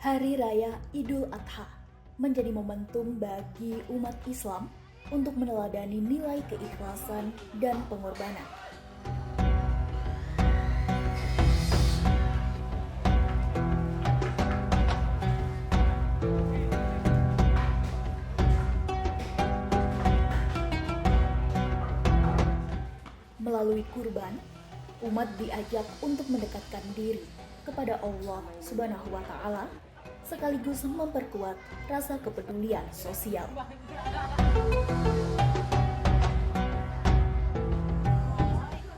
Hari Raya Idul Adha menjadi momentum bagi umat Islam untuk meneladani nilai keikhlasan dan pengorbanan. Melalui kurban, umat diajak untuk mendekatkan diri kepada Allah Subhanahu wa Ta'ala, sekaligus memperkuat rasa kepedulian sosial.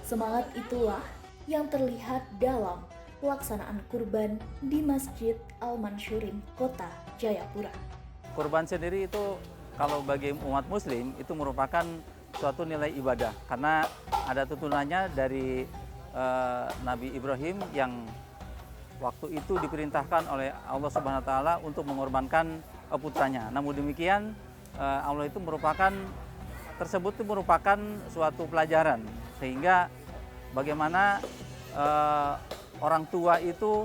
Semangat itulah yang terlihat dalam pelaksanaan kurban di Masjid Al-Manshurin, Kota Jayapura. Kurban sendiri itu kalau bagi umat muslim itu merupakan suatu nilai ibadah karena ada tuntunannya dari Nabi Ibrahim yang waktu itu diperintahkan oleh Allah Subhanahu wa Ta'ala untuk mengorbankan putranya. Namun demikian Allah itu tersebut merupakan suatu pelajaran sehingga bagaimana orang tua itu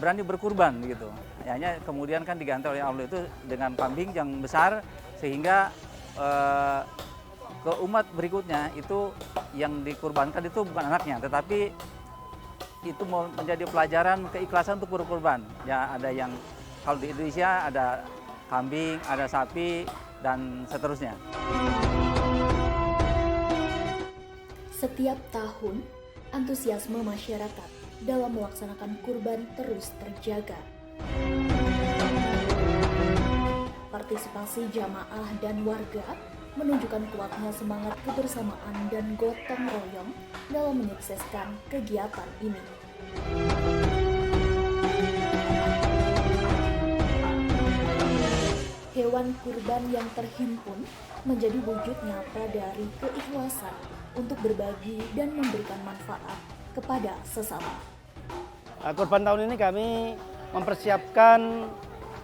berani berkurban gitu. Hanya kemudian kan diganti oleh Allah itu dengan kambing yang besar sehingga ke umat berikutnya itu yang dikurbankan itu bukan anaknya, tetapi itu menjadi pelajaran keikhlasan untuk berkurban. Ya ada yang kalau di Indonesia ada kambing, ada sapi dan seterusnya. Setiap tahun, antusiasme masyarakat dalam melaksanakan kurban terus terjaga. Partisipasi jamaah dan warga menunjukkan kuatnya semangat kebersamaan dan gotong royong dalam menyukseskan kegiatan ini. Hewan kurban yang terhimpun menjadi wujud nyata dari keikhlasan untuk berbagi dan memberikan manfaat kepada sesama. Kurban tahun ini kami mempersiapkan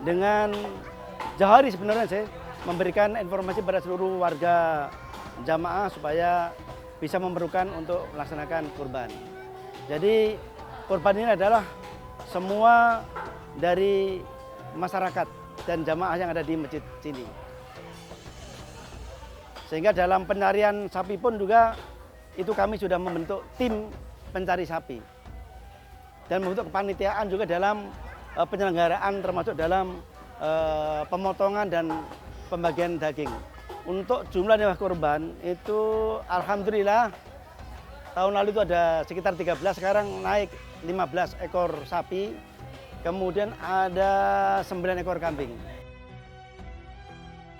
dengan jauh hari sebenarnya sih, memberikan informasi pada seluruh warga jamaah supaya bisa memerlukan untuk melaksanakan kurban. Jadi kurban ini adalah semua dari masyarakat dan jamaah yang ada di masjid sini. Sehingga dalam pencarian sapi pun juga itu kami sudah membentuk tim pencari sapi. Dan membentuk kepanitiaan juga dalam penyelenggaraan termasuk dalam pemotongan dan pembagian daging. Untuk jumlah nyawa kurban itu alhamdulillah tahun lalu itu ada sekitar 13, sekarang naik 15 ekor sapi, kemudian ada 9 ekor kambing.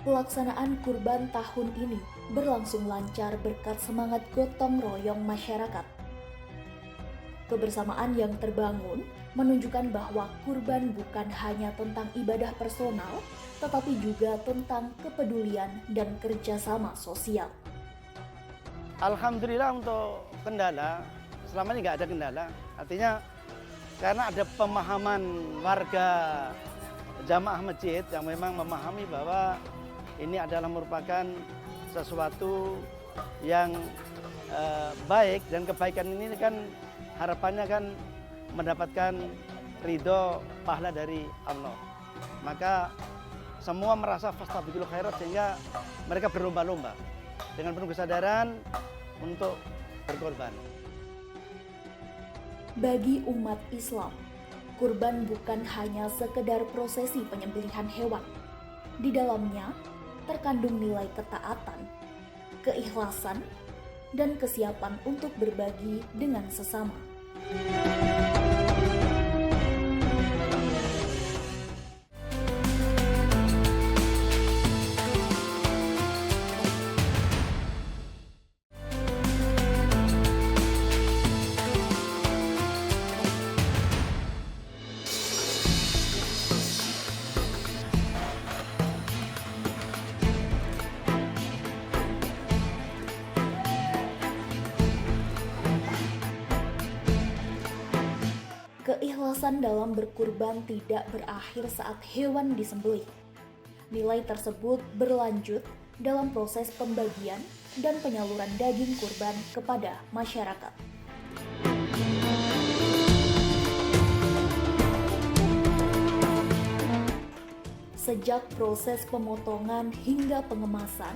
Pelaksanaan kurban tahun ini berlangsung lancar berkat semangat gotong royong masyarakat. Kebersamaan yang terbangun menunjukkan bahwa kurban bukan hanya tentang ibadah personal, tetapi juga tentang kepedulian dan kerjasama sosial. Alhamdulillah untuk kendala, selama ini nggak ada kendala. Artinya karena ada pemahaman warga jamaah masjid yang memang memahami bahwa ini adalah merupakan sesuatu yang baik, dan kebaikan ini kan harapannya kan mendapatkan ridho pahala dari Allah. Maka semua merasa fastabiqul khairat sehingga mereka berlomba-lomba dengan penuh kesadaran untuk berkorban. Bagi umat Islam, kurban bukan hanya sekedar prosesi penyembelihan hewan. Di dalamnya terkandung nilai ketaatan, keikhlasan, dan kesiapan untuk berbagi dengan sesama. Keikhlasan dalam berkurban tidak berakhir saat hewan disembelih. Nilai tersebut berlanjut dalam proses pembagian dan penyaluran daging kurban kepada masyarakat. Sejak proses pemotongan hingga pengemasan,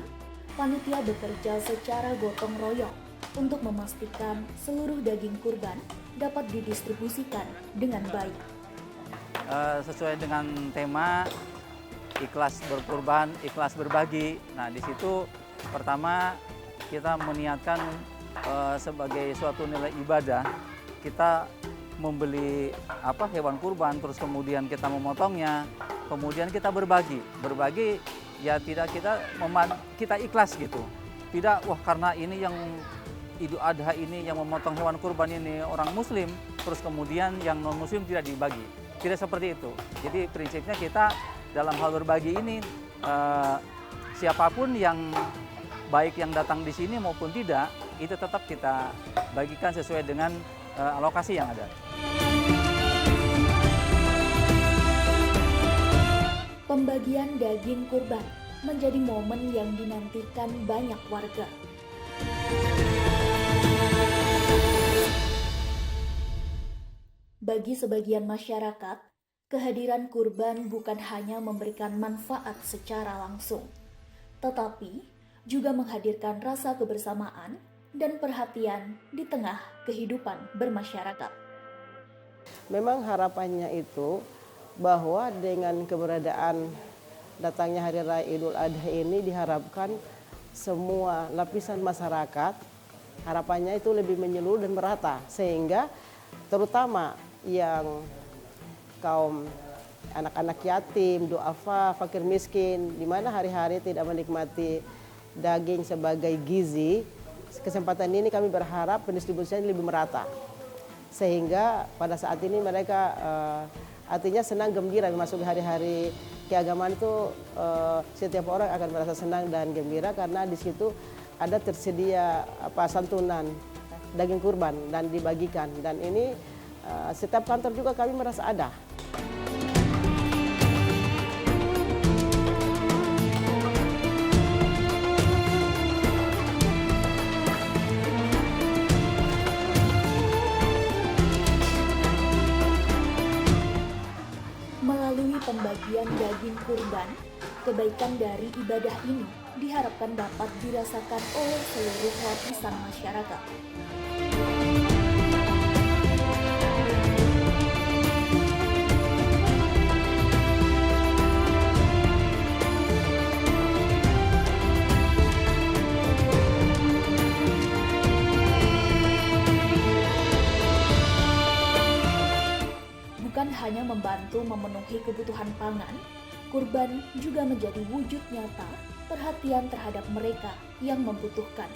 panitia bekerja secara gotong royong untuk memastikan seluruh daging kurban dapat didistribusikan dengan baik. Sesuai dengan tema ikhlas berkurban, ikhlas berbagi. Nah, di situ pertama kita meniatkan sebagai suatu nilai ibadah, kita membeli hewan kurban, terus kemudian kita memotongnya, kemudian kita berbagi. Berbagi ya tidak kita ikhlas gitu. Tidak karena ini yang Idul Adha ini yang memotong hewan kurban ini orang muslim, terus kemudian yang non muslim tidak dibagi. Tidak seperti itu. Jadi prinsipnya kita dalam hal berbagi ini siapapun yang baik yang datang di sini maupun tidak, itu tetap kita bagikan sesuai dengan alokasi yang ada. Pembagian daging kurban menjadi momen yang dinantikan banyak warga. Bagi sebagian masyarakat, kehadiran kurban bukan hanya memberikan manfaat secara langsung, tetapi juga menghadirkan rasa kebersamaan dan perhatian di tengah kehidupan bermasyarakat. Memang harapannya itu bahwa dengan keberadaan datangnya Hari Raya Idul Adha ini diharapkan semua lapisan masyarakat, harapannya itu lebih menyeluruh dan merata, sehingga terutama yang kaum anak-anak yatim, duafa, fakir miskin, di mana hari-hari tidak menikmati daging sebagai gizi, kesempatan ini kami berharap pendistribusian lebih merata. Sehingga pada saat ini mereka artinya senang gembira memasuki hari-hari keagamaan itu, setiap orang akan merasa senang dan gembira karena di situ ada tersedia santunan daging kurban dan dibagikan, dan ini setiap kantor juga kami merasa ada. Melalui pembagian daging kurban, kebaikan dari ibadah ini diharapkan dapat dirasakan oleh seluruh lapisan masyarakat. Bukan hanya membantu memenuhi kebutuhan pangan, kurban juga menjadi wujud nyata perhatian terhadap mereka yang membutuhkan.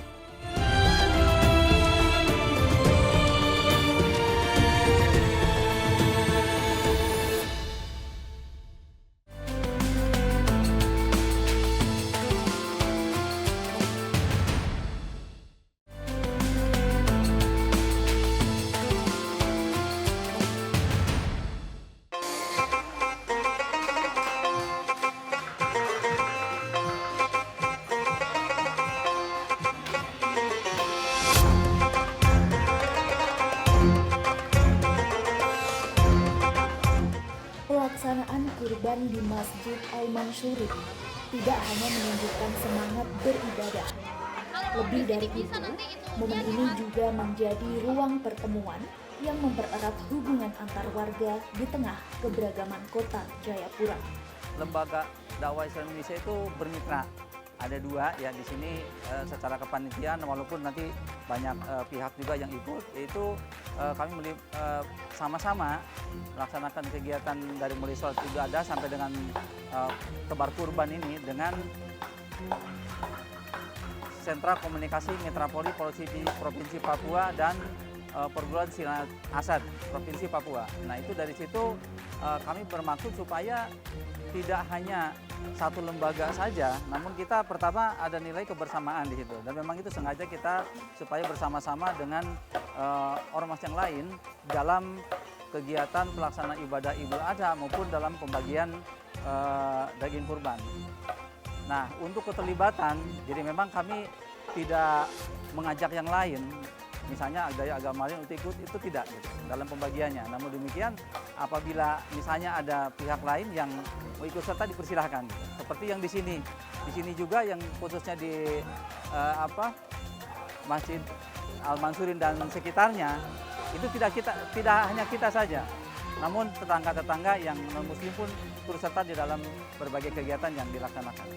Pelaksanaan kurban di Masjid Al-Mansuri tidak hanya menunjukkan semangat beribadah. Lebih dari itu, momen ini juga menjadi ruang pertemuan yang mempererat hubungan antar warga di tengah keberagaman kota Jayapura. Lembaga dakwah Islam Indonesia itu bermitra. Ada dua ya di sini secara kepanitiaan, walaupun nanti banyak pihak juga yang ikut, yaitu kami sama-sama melaksanakan kegiatan dari mulai sholat Idul Adha sampai dengan tebar kurban ini dengan Sentra Komunikasi Mitra Polri Provinsi Papua dan Perguruan Silat Asad Provinsi Papua. Nah, itu dari situ kami bermaksud supaya tidak hanya satu lembaga saja, namun kita pertama ada nilai kebersamaan di situ, dan memang itu sengaja kita supaya bersama-sama dengan ormas yang lain dalam kegiatan pelaksanaan ibadah Idul Adha maupun dalam pembagian daging kurban. Nah, untuk keterlibatan, jadi memang kami tidak mengajak yang lain, misalnya dari agama lain untuk ikut, itu tidak gitu, dalam pembagiannya. Namun demikian apabila misalnya ada pihak lain yang mau ikut serta dipersilahkan gitu. Seperti yang di sini juga yang khususnya di Masjid Al-Mansurin dan sekitarnya, itu tidak hanya kita saja, namun tetangga-tetangga yang non-muslim pun turut serta di dalam berbagai kegiatan yang dilaksanakan.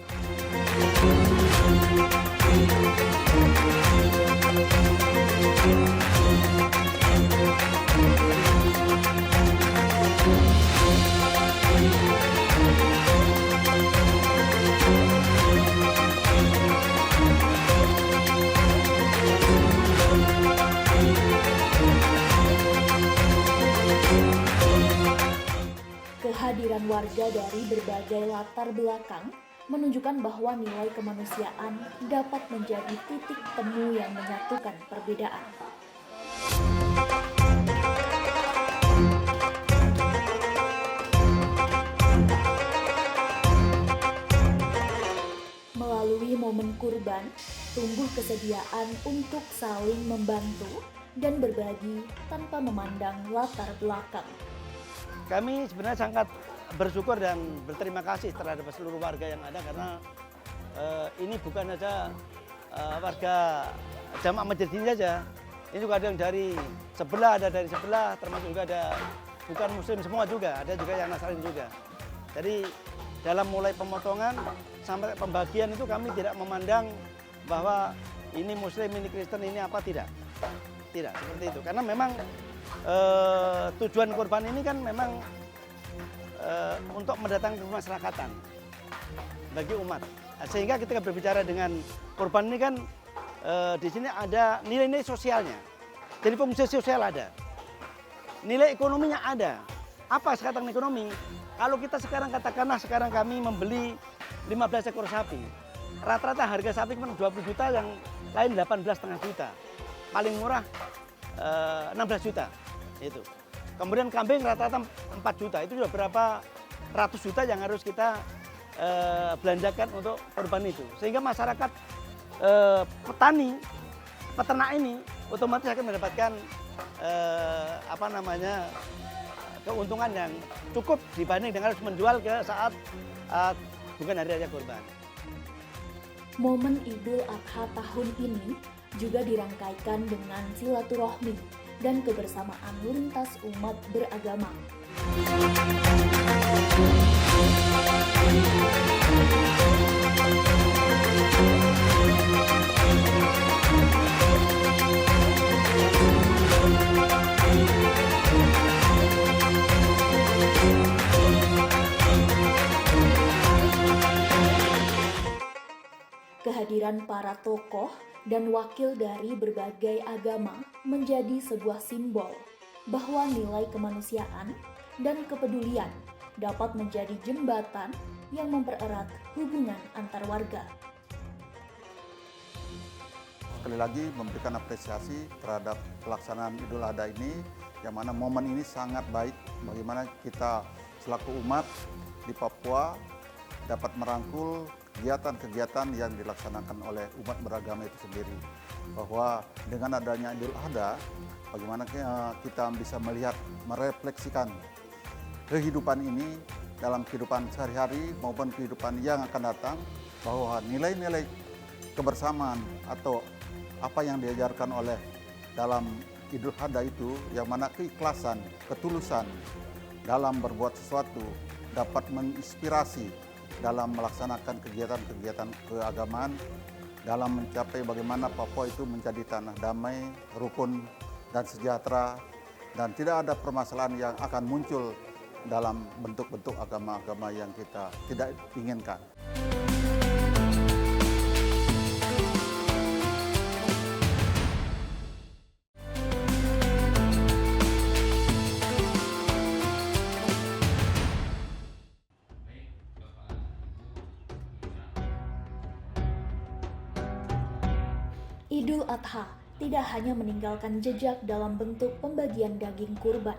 Kehadiran warga dari berbagai latar belakang menunjukkan bahwa nilai kemanusiaan dapat menjadi titik temu yang menyatukan perbedaan. Melalui momen kurban, tumbuh kesediaan untuk saling membantu dan berbagi tanpa memandang latar belakang. Kami sebenarnya sangat bersyukur dan berterima kasih terhadap seluruh warga yang ada, karena ini bukan saja warga Jamaah Masjid ini saja. Ini juga ada yang dari sebelah, termasuk juga ada bukan muslim semua juga, ada juga yang Nasrani juga. Jadi dalam mulai pemotongan sampai pembagian itu kami tidak memandang bahwa ini muslim, ini Kristen, ini apa, tidak. Tidak seperti itu. Karena memang tujuan kurban ini kan memang untuk mendatangkan kemasyarakatan bagi umat. Sehingga ketika berbicara dengan kurban ini kan di sini ada nilai-nilai sosialnya. Jadi fungsi sosial ada, nilai ekonominya ada. Apa sekarang ekonomi? Kalau kita sekarang katakanlah sekarang kami membeli 15 ekor sapi, rata-rata harga sapi cuma 20 juta, yang lain 18,5 juta. Paling murah 16 juta itu. Kemudian kambing rata-rata 4 juta, itu sudah berapa ratus juta yang harus kita belanjakan untuk korban itu. Sehingga masyarakat petani, peternak ini otomatis akan mendapatkan keuntungan yang cukup dibanding dengan harus menjual ke saat bukan hari raya kurban. Momen Idul Adha tahun ini juga dirangkaikan dengan silaturahmi dan kebersamaan lintas umat beragama. Kehadiran para tokoh dan wakil dari berbagai agama menjadi sebuah simbol bahwa nilai kemanusiaan dan kepedulian dapat menjadi jembatan yang mempererat hubungan antar warga. Sekali lagi memberikan apresiasi terhadap pelaksanaan Idul Adha ini, yang mana momen ini sangat baik bagaimana kita selaku umat di Papua dapat merangkul kegiatan-kegiatan yang dilaksanakan oleh umat beragama itu sendiri. Bahwa dengan adanya Idul Adha, bagaimana kita bisa melihat, merefleksikan kehidupan ini dalam kehidupan sehari-hari maupun kehidupan yang akan datang, bahwa nilai-nilai kebersamaan atau apa yang diajarkan oleh dalam Idul Adha itu, yang mana keikhlasan, ketulusan dalam berbuat sesuatu dapat menginspirasi dalam melaksanakan kegiatan-kegiatan keagamaan, dalam mencapai bagaimana Papua itu menjadi tanah damai, rukun, dan sejahtera, dan tidak ada permasalahan yang akan muncul dalam bentuk-bentuk agama-agama yang kita tidak inginkan. Idul Adha tidak hanya meninggalkan jejak dalam bentuk pembagian daging kurban.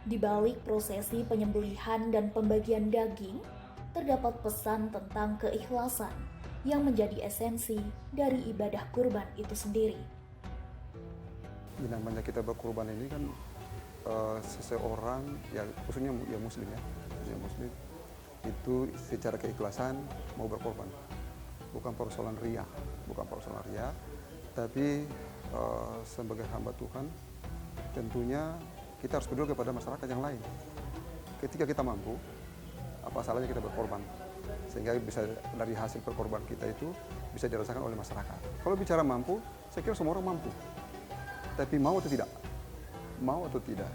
Di balik prosesi penyembelihan dan pembagian daging, terdapat pesan tentang keikhlasan yang menjadi esensi dari ibadah kurban itu sendiri. namanya kita berkorban ini kan seseorang ya khususnya ya muslim ya muslim itu secara keikhlasan mau berkorban, bukan persoalan ria, tapi sebagai hamba Tuhan tentunya kita harus peduli kepada masyarakat yang lain. Ketika kita mampu, apa salahnya kita berkorban, sehingga bisa dari hasil berkorban kita itu bisa dirasakan oleh masyarakat. Kalau bicara mampu, saya kira semua orang mampu, tapi mau atau tidak,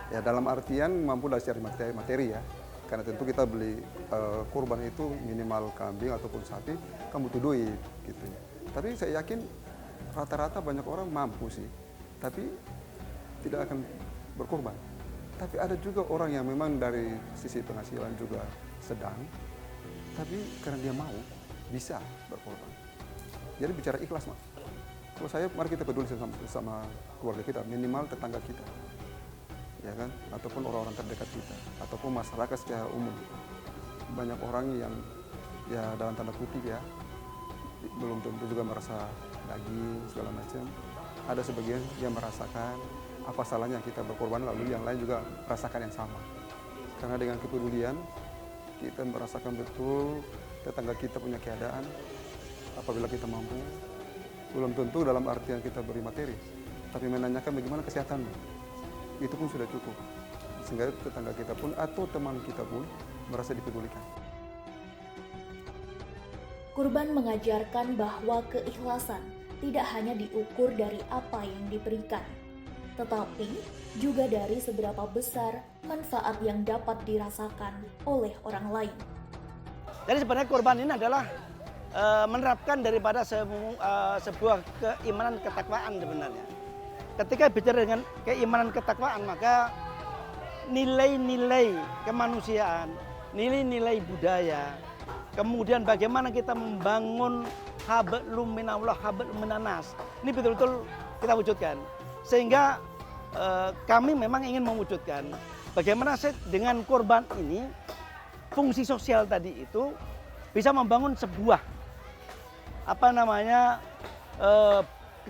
ya dalam artian mampu dari secara materi ya, karena tentu kita beli kurban itu minimal kambing ataupun sapi kan butuh duit gitu. Tapi saya yakin rata-rata banyak orang mampu sih, tapi tidak akan berkorban. Tapi ada juga orang yang memang dari sisi penghasilan juga sedang, tapi karena dia mau, bisa berkorban. Jadi bicara ikhlas, Mas. Kalau saya, mari kita peduli sama keluarga kita, minimal tetangga kita, ya kan? Ataupun orang-orang terdekat kita, ataupun masyarakat secara umum. Banyak orang yang, ya dalam tanda kutip ya, belum tentu juga merasa daging, segala macam. Ada sebagian yang merasakan, apa salahnya kita berkorban, lalu yang lain juga merasakan yang sama. Karena dengan kepedulian, kita merasakan betul tetangga kita punya keadaan, apabila kita mampu. Belum tentu dalam artian kita beri materi, tapi menanyakan bagaimana kesehatanmu, itu pun sudah cukup. Sehingga tetangga kita pun atau teman kita pun merasa dipedulikan. Kurban mengajarkan bahwa keikhlasan tidak hanya diukur dari apa yang diberikan, tetapi juga dari seberapa besar manfaat yang dapat dirasakan oleh orang lain. Jadi sebenarnya kurban ini adalah menerapkan daripada sebuah keimanan ketakwaan sebenarnya. Ketika bicara dengan keimanan ketakwaan, maka nilai-nilai kemanusiaan, nilai-nilai budaya, kemudian bagaimana kita membangun hablum minallah, hablum minanas, ini betul-betul kita wujudkan. Sehingga kami memang ingin mewujudkan bagaimana dengan kurban ini, fungsi sosial tadi itu bisa membangun sebuah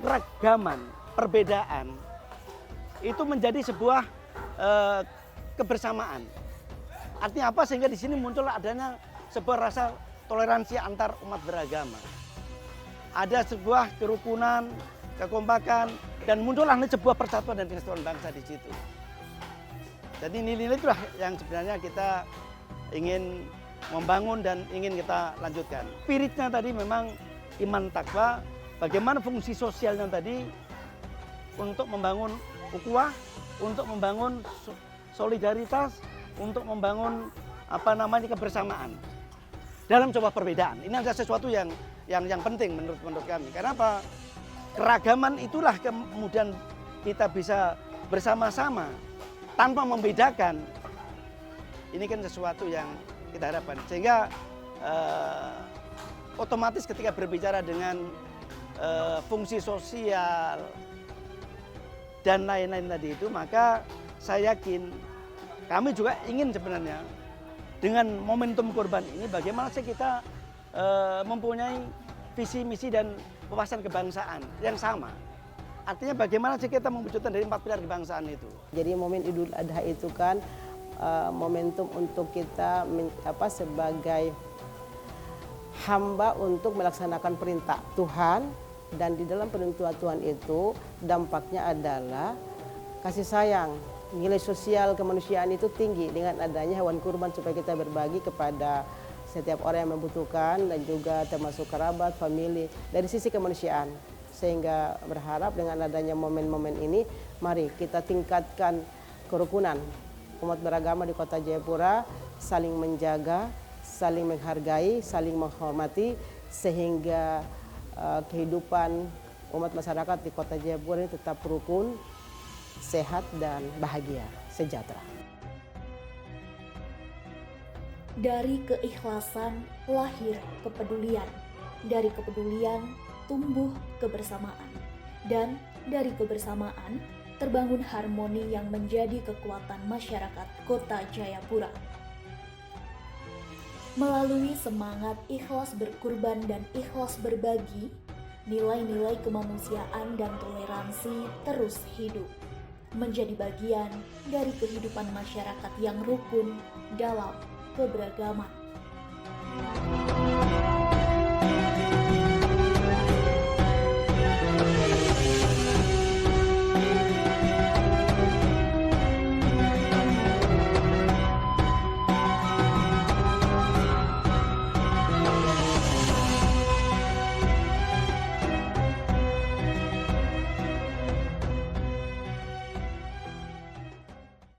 keragaman, perbedaan itu menjadi sebuah kebersamaan. Artinya apa? Sehingga di sini muncul adanya sebuah rasa toleransi antar umat beragama. Ada sebuah kerukunan, kekompakan, dan muncullah sebuah persatuan dan kesatuan bangsa di situ. Jadi nilai-nilai itulah yang sebenarnya kita ingin membangun dan ingin kita lanjutkan. Spiritnya tadi memang iman takwa, bagaimana fungsi sosialnya tadi untuk membangun ukhuwah, untuk membangun solidaritas, untuk membangun kebersamaan dalam sebuah perbedaan. Ini adalah sesuatu yang penting menurut kami. Karena apa? Keragaman itulah kemudian kita bisa bersama-sama tanpa membedakan. Ini kan sesuatu yang kita harapkan. Sehingga otomatis ketika berbicara dengan fungsi sosial dan lain-lain tadi itu, maka saya yakin kami juga ingin sebenarnya dengan momentum kurban ini bagaimana sih kita mempunyai visi misi dan wawasan kebangsaan yang sama. Artinya bagaimana sih kita mewujudkan dari 4 pilar kebangsaan itu. Jadi momen Idul Adha itu kan momentum untuk kita sebagai hamba untuk melaksanakan perintah Tuhan, dan di dalam perintah Tuhan itu dampaknya adalah kasih sayang, nilai sosial kemanusiaan itu tinggi dengan adanya hewan kurban supaya kita berbagi kepada setiap orang yang membutuhkan dan juga termasuk kerabat, famili dari sisi kemanusiaan. Sehingga berharap dengan adanya momen-momen ini, mari kita tingkatkan kerukunan umat beragama di Kota Jayapura, saling menjaga, saling menghargai, saling menghormati, sehingga kehidupan umat masyarakat di Kota Jayapura ini tetap rukun, sehat, dan bahagia, sejahtera. Dari keikhlasan lahir kepedulian, dari kepedulian tumbuh kebersamaan, dan dari kebersamaan terbangun harmoni yang menjadi kekuatan masyarakat Kota Jayapura. Melalui semangat ikhlas berkurban dan ikhlas berbagi, nilai-nilai kemanusiaan dan toleransi terus hidup, menjadi bagian dari kehidupan masyarakat yang rukun dalam keberagaman.